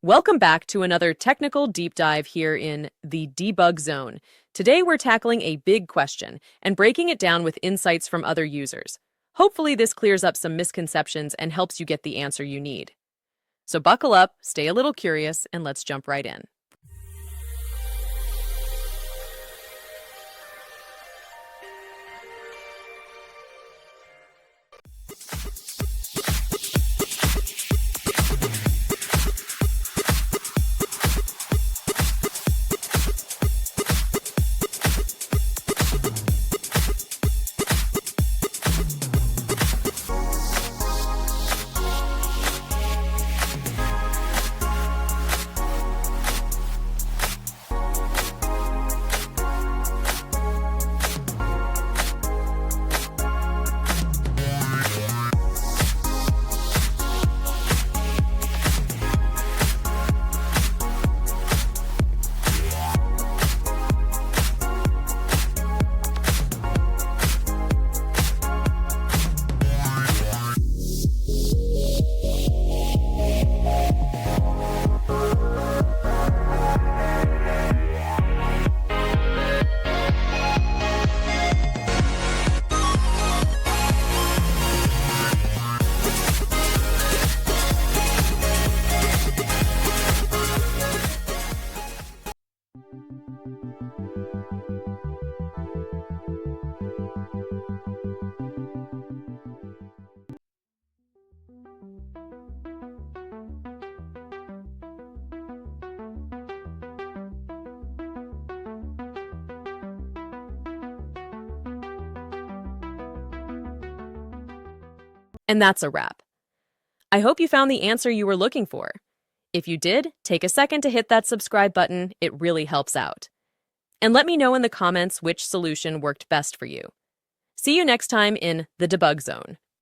Welcome back to another technical deep dive here in the debug zone. Today we're tackling a big question and breaking it down with insights from other users. Hopefully this clears up some misconceptions and helps you get the answer you need. So buckle up, stay a little curious, and let's jump right in. And that's a wrap. I hope you found the answer you were looking for. If you did, take a second to hit that subscribe button. It really helps out. And let me know in the comments which solution worked best for you. See you next time in the debug zone.